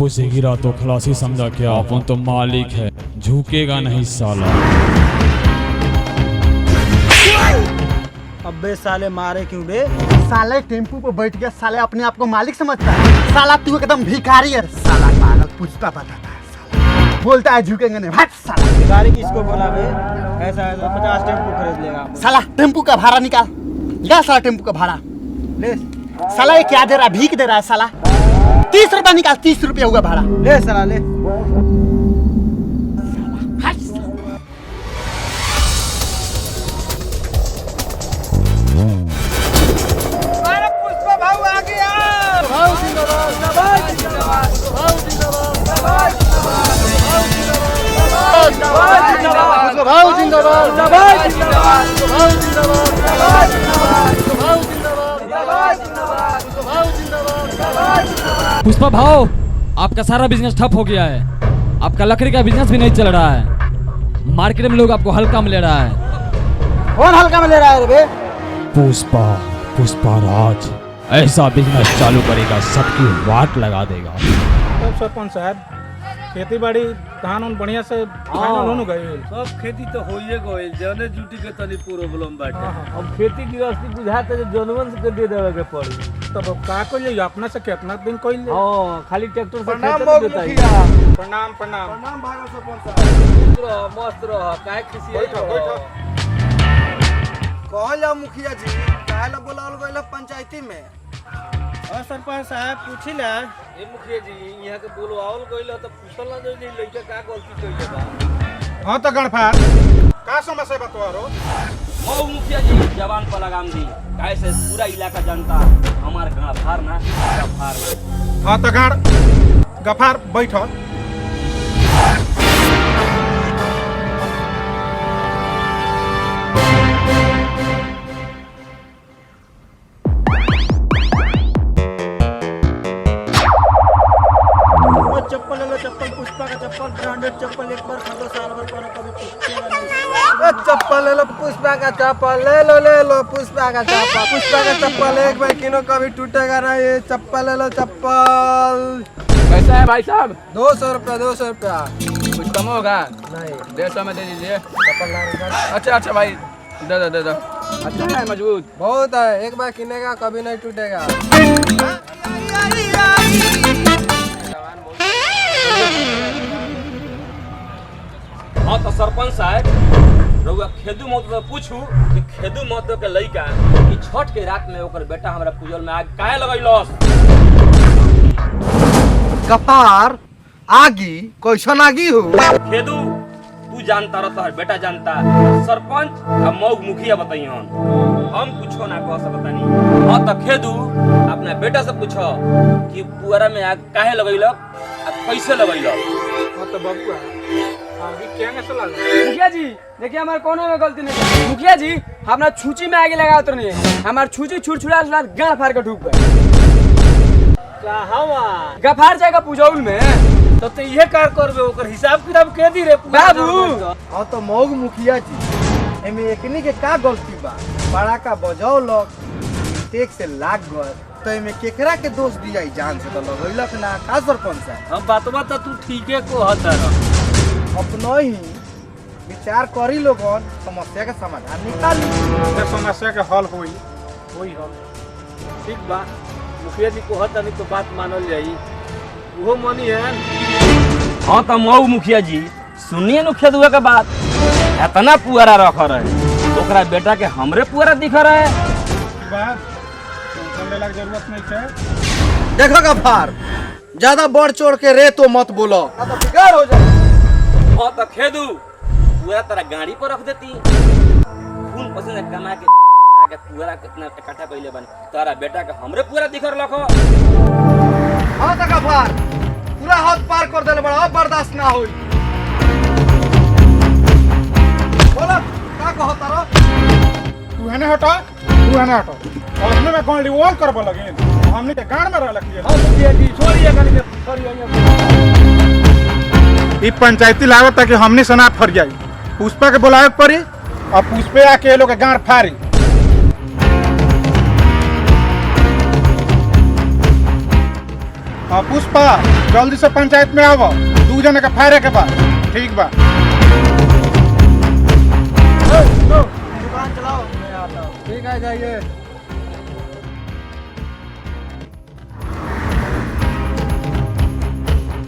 ऊपर से गिरा तो खलासी समझा क्या, अपन तो मालिक है, झुकेगा नहीं साला। अबे साले मारे क्यों बे? साले टेम्पू पे बैठ गया, साले अपने आप को मालिक समझता है। साला तू एकदम भिखारी है। साला पागल पूछता बताता है, साला बोलता है झुकेंगे नहीं। हट साला। भिखारी किसको बोला बे? ऐसा है तो 50 टेम्पू खरीद लेगा। साला टेम्पू का भाड़ा निकाल, निकाल साला टेम्पू का भाड़ा। ले साला ये क्या दे रहा है, भीख दे रहा है साला। 30 रुपया निकाल, 30 रुपया हुआ भाड़ा। ले साला ले। पुष्पा भाव, आपका सारा बिजनेस ठप हो गया है। आपका लकड़ी का बिजनेस भी नहीं चल रहा है। मार्केट में लोग आपको हल्का में ले रहा है। कौन हल्का में ले रहा है बे? पुष्पा राज ऐसा बिजनेस चालू करेगा, सबकी वाट लगा देगा। तब सरपंच साहब खेती बाड़ी धान उन बढ़िया से फाइनल होनु गए। सब खेती तो होइए गए, जने जुटी के तनी प्रॉब्लम बाटे। अब खेती गृहस्थी बुझाते जे जनवन से दे देवे के पड़ी। तब का कइले अपना से कितना दिन कइले? हां, खाली ट्रैक्टर से प्रणाम खेत जोताई। प्रणाम प्रणाम प्रणाम भागल सरपंच साहब। मस्त रह, काहे खुशी है? बैठो। कहल जा मुखिया जी, काहे ला बुलावल गइल पंचायती में? और सरपंच साहब पूछी ला। ए मुखिया जी, यहां के बुलवावल गइल त पूछल ना जो लइका का गलती कइले बा। हां तो गणफार का समस्या बतवारो? मऊ मुखिया जी जवान पर लगाम दी, काहे से पूरा इलाका जनता हमार गफार ना गफार ना। हां तो गफार बैठो। चप्पल ले लो, चप्पल पुष्पा का चप्पल, ब्रांडेड चप्पल। एक बार खरीदो, साल भर पहनो, कभी टूटेगा नहीं। चप्पल ले लो पुष्पा का चप्पल, ले लो पुष्पा का चप्पल। पुष्पा का चप्पल एक बार किनो, कभी टूटेगा नहीं। ये चप्पल ले लो, चप्पल। कैसा है भाई साहब? 200 रुपया, 200 रुपया। कुछ कम होगा? नहीं 150 में दे दीजिए। चप्पल ला। अच्छा भाई, दे दो। अच्छा है, मजबूत। बहुत है, एक बार किनेगा कभी नहीं टूटेगा। हाँ तो सरपंच साहब रउआ खेदू महतो से पूछू कि खेदू महतो के लइका कि छठ के रात में ओकर बेटा हमरा पूजल में आग काहे लगैलस? कपार आगी कैसन आगी हो? खेदू तू जानता रह, तोहर बेटा जानता। सरपंच आ मऊ मुखिया बताइहन, हम कुछो ना कह सकतानी। हाँ तो खेदू अपना बेटा से पूछो कि पुअरा में आग काहे लगैलक आ कैसे लगैलक। हां तो बबुआ आगे क्या कैसे लगा? मुखिया जी देखिए, हमारे कोनो में गलती नहीं है। मुखिया जी हमारा छुची में आगे लगा तो नहीं है, हमारा छुची छुड़छुड़ा गाड़ फाड़ के ढूक गए। कहां गफार जाएगा पूजौल में, तो ये कार करबे, ओकर हिसाब किताब के दी रे बाबू। हाँ तो मौग मुखिया जी, एमे एकनी के का गलती बा? बड़ा का बजाओ लोग टेक से लाग गए, तो एमे केकरा के दोष दिया? जान से तो लगैलक ना। का सरपंच साहब? हम बातवा तो तू ठीके कहता रह। अपनो ही विचार करी लोगन, समस्या का समाधान निकाली। ते समस्या के हल होई हल। ठीक बा, मुखिया जी कहता नहीं तो बात मानल जाई, वो मनी है। हाँ तो मऊ मुखिया जी सुनिए नु खेदुआ के बात। इतना पुअरा रख रहे, ओकरा बेटा के हमरे पुअरा दिख रहे। बात टेंशन लेला के जरूरत नहीं है। देखो गफार, ज्यादा बढ़ चढ़ के रे तो मत बोलो, तो बिगाड़ हो जाए। हाँ तो खेदू पुअरा तेरा गाड़ी पर रख देती, खून पसीना कमा के पुअरा कितना इकट्ठा कइले बनी, तारा बेटा के हमरे पुअरा दिख रखो। हाँ तो गफार पूरा हाथ पार कर देले बड़ा, अब बर्दाश्त ना होई। बोला का कहता रहो? तू हने हटा। और उसमें मैं कौन रिवॉल्व करबो लगे, हमने के गांड में रह लगी। हाँ मुखिया जी छोड़िए कनी के, छोड़िए। ई पंचायती लागत ताकि हमने सना फर जाई। पुष्पा के बुलावे पड़ी और पुष्पे आके लोग के गांड फाड़ी। पुष्पा जल्दी से पंचायत में आवो, 2 जने का फायरे के बाद। ठीक बा। दुकान चलाओ, मैं आता हूँ। ठीक है, जाइए।